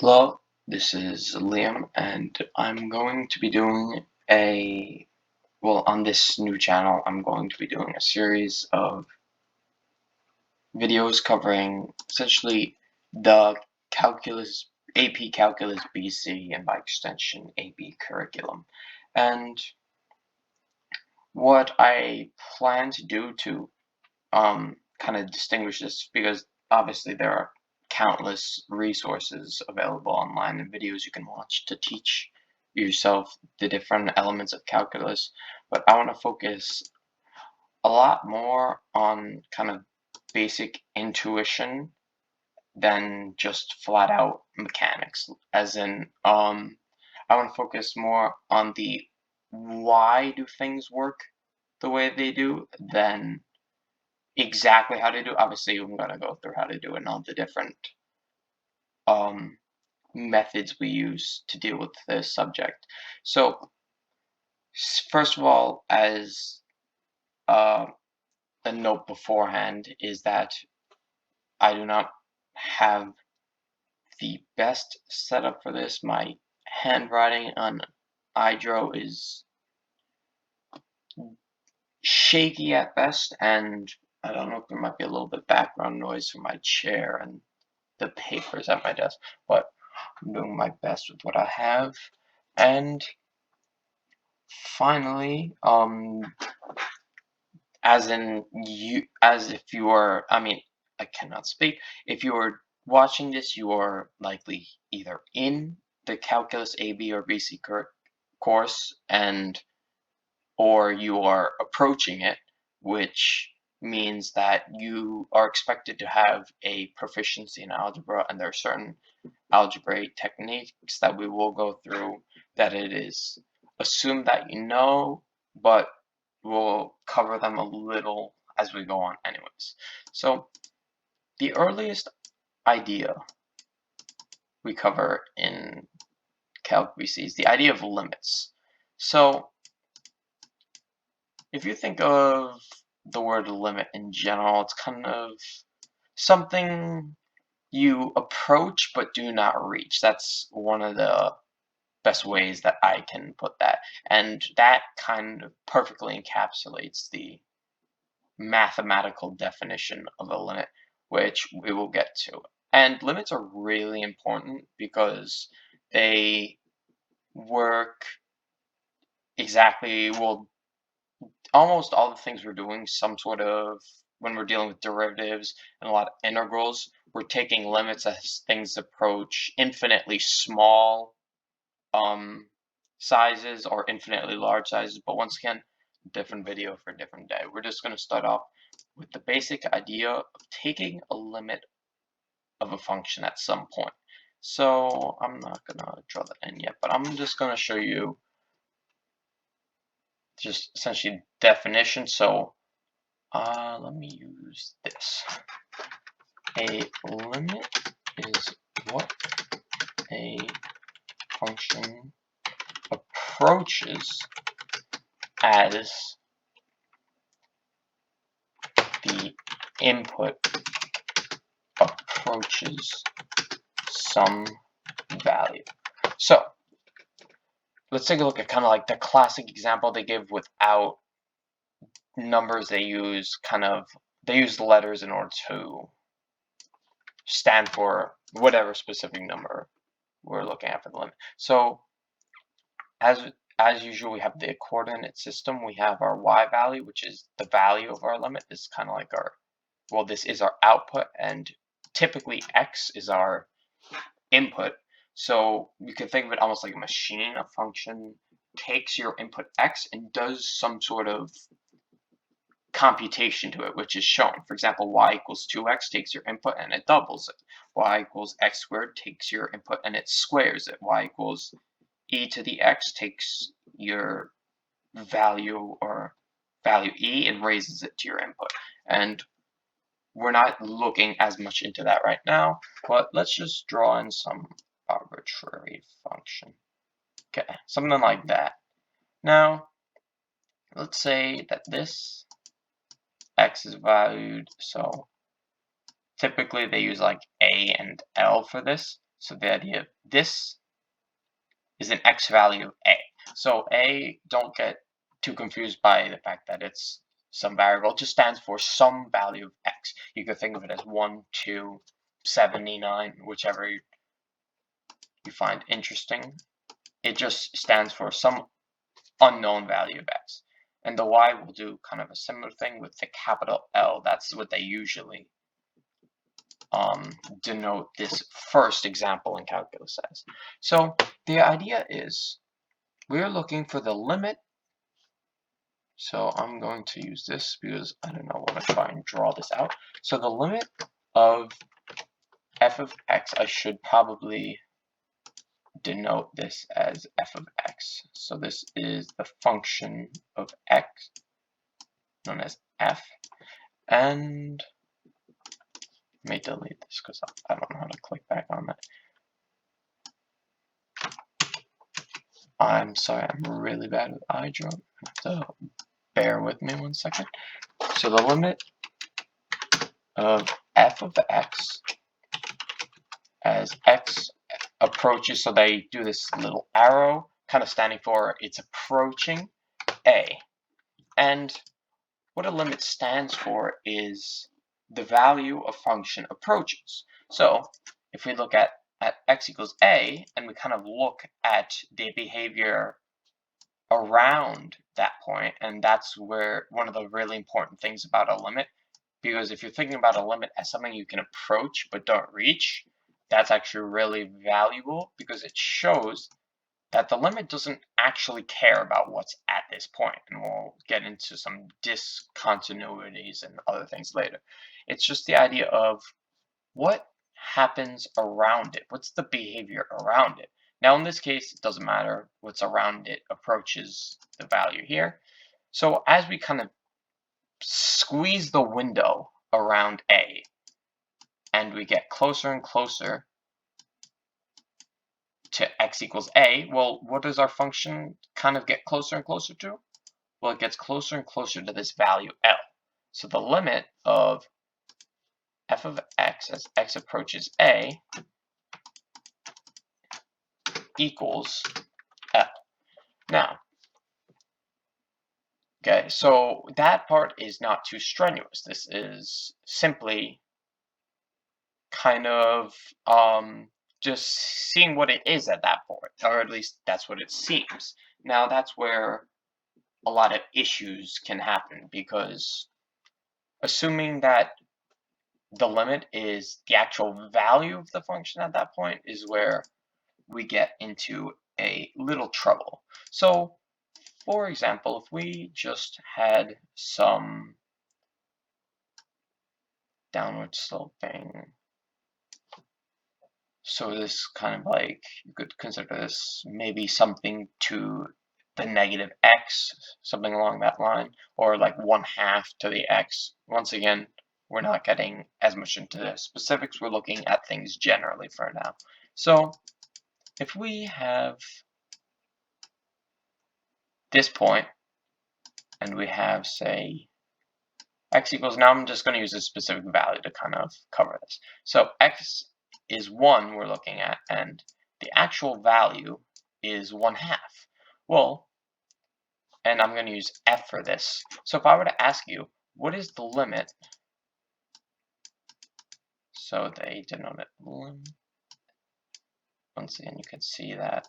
Hello, this is Liam, and I'm going to be doing on this new channel, I'm going to be doing a series of videos covering essentially the AP Calculus BC, and by extension, AP curriculum. And what I plan to do to kind of distinguish this, because obviously there are countless resources available online and videos you can watch to teach yourself the different elements of calculus, but I want to focus a lot more on kind of basic intuition than just flat out mechanics, as in I want to focus more on the why do things work the way they do than exactly how to do. Obviously, I'm gonna go through how to do it and all the different um, methods we use to deal with this subject. So, first of all, as uh, a note beforehand, is that I do not have the best setup for this. My handwriting on iDraw is shaky at best, and I don't know if there might be a little bit background noise from my chair and the papers at my desk, but I'm doing my best with what I have. And finally, as if you are, I cannot speak. If you are watching this, you are likely either in the Calculus AB or BC course, or you are approaching it, which means that you are expected to have a proficiency in algebra, and there are certain algebraic techniques that we will go through that it is assumed that you know, but we'll cover them a little as we go on anyways. So the earliest idea we cover in Calc BC is the idea of limits. So if you think of the word limit in general, it's kind of something you approach but do not reach. That's one of the best ways that I can put that. And that kind of perfectly encapsulates the mathematical definition of a limit, which we will get to. And limits are really important because they work exactly, well, almost all the things we're doing, some sort of, when we're dealing with derivatives and a lot of integrals, we're taking limits as things approach infinitely small sizes or infinitely large sizes. But once again, different video for a different day. We're just going to start off with the basic idea of taking a limit of a function at some point. So I'm not going to draw that in yet, but I'm just going to show you just essentially definition. So let me use this. A limit is what a function approaches as the input approaches some value. So let's take a look at kind of like the classic example they give without numbers. They use letters in order to stand for whatever specific number we're looking at for the limit. So as usual, we have the coordinate system. We have our y value, which is the value of our limit. This is kind of like this is our output, and typically x is our input. So you can think of it almost like a machine. A function takes your input x and does some sort of computation to it, which is shown. For example, y equals 2x takes your input and it doubles it. Y equals x squared takes your input and it squares it. Y equals e to the x takes your value e and raises it to your input. And we're not looking as much into that right now, but let's just draw in some arbitrary function. Okay, something like that. Now, let's say that this x is valued, so typically they use like a and l for this. So the idea of this is an x value of a. So a, don't get too confused by the fact that it's some variable. It just stands for some value of x. You could think of it as 1, 2, 79, whichever you find interesting. It just stands for some unknown value of x. And the y will do kind of a similar thing with the capital L. That's what they usually denote this first example in calculus as. So the idea is we're looking for the limit. So I'm going to use this because I don't know, I want to try and draw this out. So the limit of f of x, I should probably denote this as f of x. So this is the function of x known as f, and let me delete this because I don't know how to click back on that. I'm sorry, I'm really bad with iDraw. So bear with me 1 second. So the limit of f of x as x approaches, so they do this little arrow kind of standing for it's approaching a. And what a limit stands for is the value a function approaches. So if we look at x equals a and we kind of look at the behavior around that point, and that's where one of the really important things about a limit, because if you're thinking about a limit as something you can approach but don't reach, that's actually really valuable because it shows that the limit doesn't actually care about what's at this point, and we'll get into some discontinuities and other things later. It's just the idea of what happens around it. What's the behavior around it? Now, in this case, it doesn't matter. What's around it approaches the value here. So as we kind of squeeze the window around a, and we get closer and closer to x equals a, well, what does our function kind of get closer and closer to? Well, it gets closer and closer to this value L. So the limit of f of x as x approaches a equals L. Now, okay, so that part is not too strenuous. This is simply kind of just seeing what it is at that point, or at least that's what it seems. Now, that's where a lot of issues can happen, because assuming that the limit is the actual value of the function at that point is where we get into a little trouble. So, for example, if we just had some downward sloping, so this kind of like, you could consider this maybe something to the negative x, something along that line, or like 1/2 to the x. Once again, we're not getting as much into the specifics. We're looking at things generally for now. So if we have this point, and we have, say, x equals, now I'm just going to use a specific value to kind of cover this. So x is 1 we're looking at, and the actual value is 1/2. Well, and I'm going to use f for this. So if I were to ask you, what is the limit? So they denote it limit. Once again, you can see that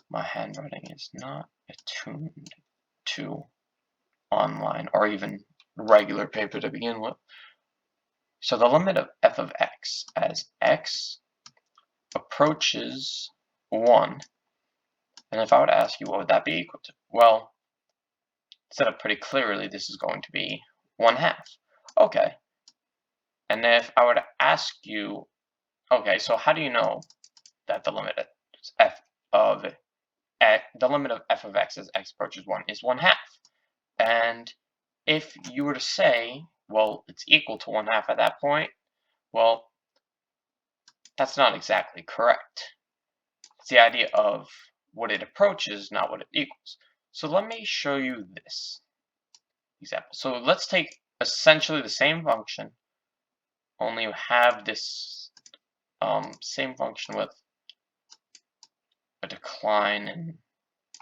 my handwriting is not attuned to online or even regular paper to begin with. So the limit of f of x as x approaches 1, and if I were to ask you what would that be equal to? Well, set up pretty clearly, this is going to be 1/2. Okay. And if I were to ask you, okay, so how do you know that the limit of f of x as x approaches 1 is 1/2? And if you were to say, well, it's equal to 1/2 at that point, well, that's not exactly correct. It's the idea of what it approaches, not what it equals. So let me show you this example. So let's take essentially the same function, only you have this same function with a decline in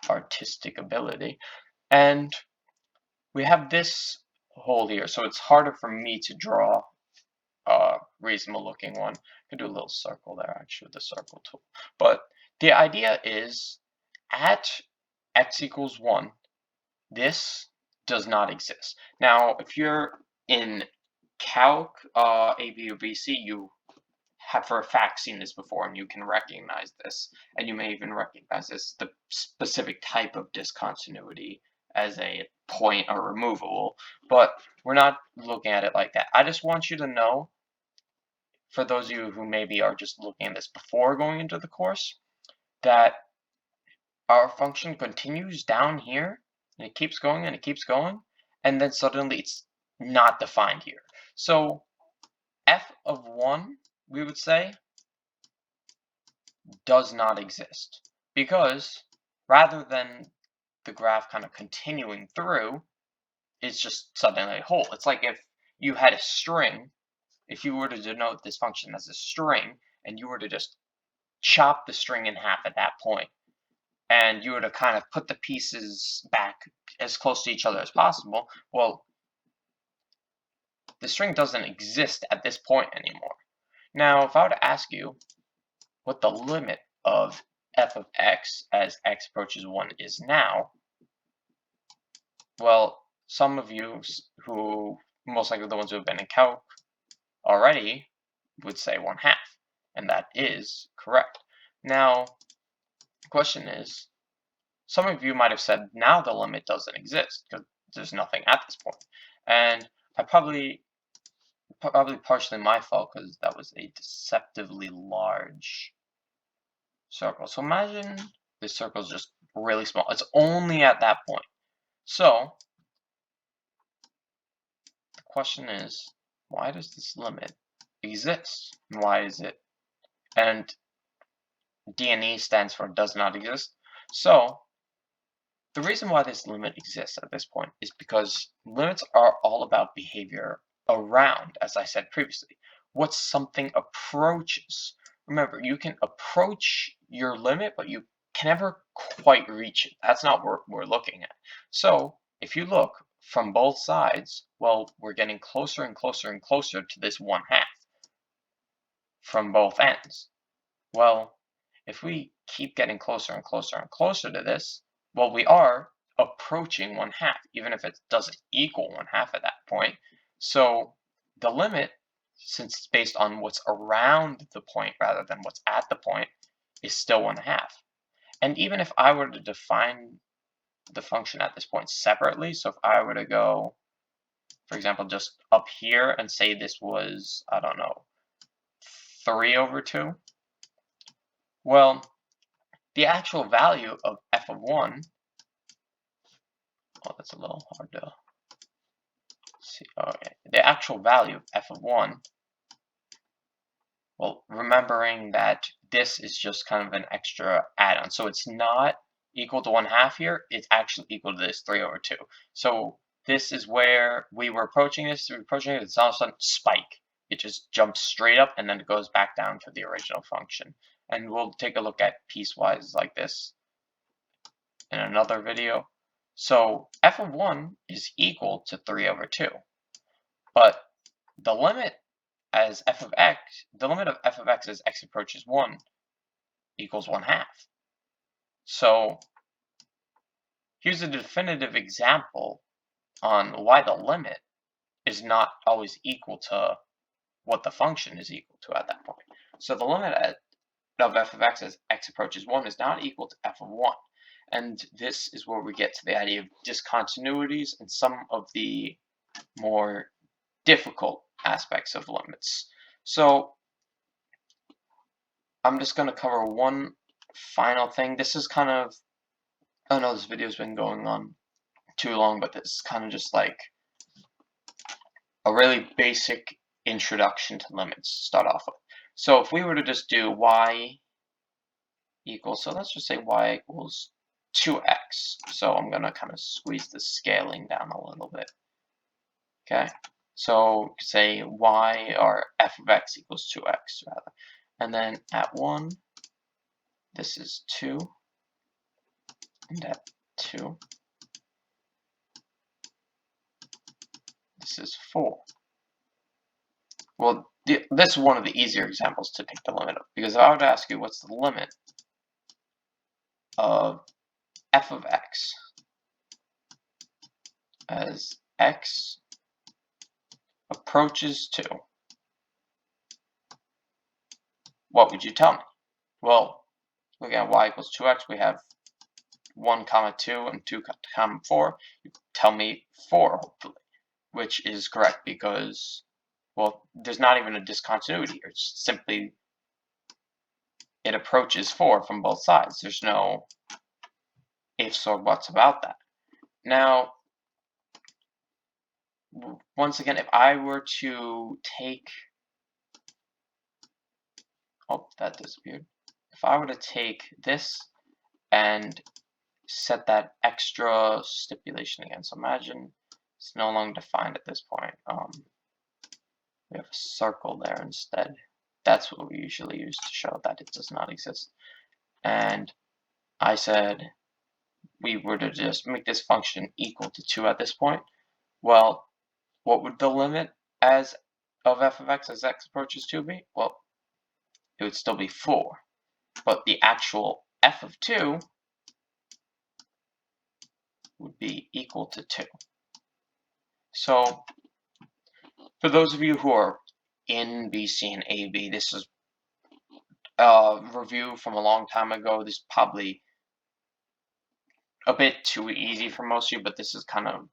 artistic ability. And we have this hole here, so it's harder for me to draw a reasonable looking one. I could do a little circle there actually with the circle tool. But the idea is at x equals 1, this does not exist. Now, if you're in Calc, AB or BC, you have for a fact seen this before and you can recognize this, and you may even recognize this, the specific type of discontinuity as a point or removable, but we're not looking at it like that. I just want you to know, for those of you who maybe are just looking at this before going into the course, that our function continues down here, and it keeps going and it keeps going, and then suddenly it's not defined here. So f of 1, we would say, does not exist, because rather than the graph kind of continuing through, it's just suddenly a hole. It's like if you had a string, if you were to denote this function as a string, and you were to just chop the string in half at that point, and you were to kind of put the pieces back as close to each other as possible, well, the string doesn't exist at this point anymore. Now, if I were to ask you what the limit of f of x as x approaches 1 is now, well, some of you who, most likely the ones who have been in Calc already, would say 1/2, and that is correct. Now, the question is, some of you might have said now the limit doesn't exist because there's nothing at this point. And I probably partially my fault because that was a deceptively large circle. So imagine this circle is just really small. It's only at that point. So the question is, why does this limit exist? And why is it? And DNE stands for does not exist. So the reason why this limit exists at this point is because limits are all about behavior around, as I said previously. What something approaches. Remember, you can approach your limit, but you can never quite reach it. That's not what we're looking at. So if you look from both sides, well, we're getting closer and closer and closer to this 1/2 from both ends. Well, if we keep getting closer and closer and closer to this, well, we are approaching 1/2, even if it doesn't equal 1/2 at that point. So the limit, since it's based on what's around the point rather than what's at the point, is still 1/2. And even if I were to define the function at this point separately, so if I were to go, for example, just up here and say this was, I don't know, 3/2, well, the actual value of f of 1, oh, that's a little hard to see. Okay, the actual value of f of 1, well, remembering that this is just kind of an extra add-on, so it's not equal to 1/2 here, it's actually equal to this 3/2. So this is where we were approaching this, it's all of a sudden spike. It just jumps straight up and then it goes back down to the original function. And we'll take a look at piecewise like this in another video. So f of 1 is equal to 3/2, but the limit as f of x, the limit of f of x as x approaches 1 equals 1/2. So here's a definitive example on why the limit is not always equal to what the function is equal to at that point. So the limit of f of x as x approaches 1 is not equal to f of 1. And this is where we get to the idea of discontinuities and some of the more difficult aspects of limits. So I'm just going to cover one final thing. This is kind of, I know this video's been going on too long, but this is kind of just like a really basic introduction to limits to start off with. So if we were to just do y equals, so let's just say y equals 2x. So I'm going to kind of squeeze the scaling down a little bit. Okay, so say y or f of x equals 2x rather. and then at 1, this is 2, and at 2, this is 4. Well, this is one of the easier examples to take the limit of, because if I would ask you what's the limit of f of x as x approaches 2, what would you tell me? Well, looking at y equals 2x, we have 1 comma 2 and 2 comma 4. You tell me 4, hopefully, which is correct because, well, there's not even a discontinuity here. It's simply it approaches 4 from both sides. There's no ifs or buts about that. Now, once again, if I were to take, oh, that disappeared. If I were to take this and set that extra stipulation again, so imagine it's no longer defined at this point. We have a circle there instead. That's what we usually use to show that it does not exist. And I said we were to just make this function equal to 2 at this point. Well, what would the limit of f of x as x approaches 2 be? Well, it would still be 4. But the actual f of 2 would be equal to 2. So for those of you who are in BC and AB, this is a review from a long time ago. This is probably a bit too easy for most of you, but this is kind of,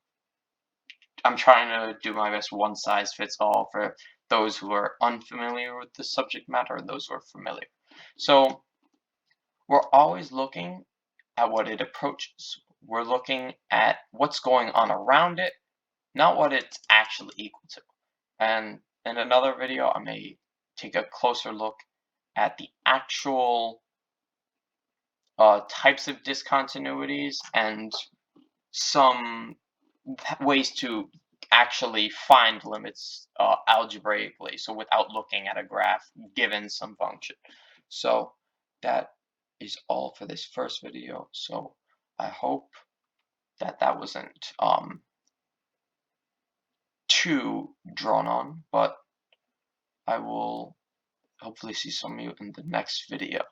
I'm trying to do my best one size fits all for those who are unfamiliar with the subject matter and those who are familiar. So we're always looking at what it approaches. We're looking at what's going on around it, not what it's actually equal to. And in another video, I may take a closer look at the actual types of discontinuities and some ways to actually find limits algebraically, so without looking at a graph given some function. So that is all for this first video. So I hope that that wasn't too drawn on, but I will hopefully see some of you in the next video.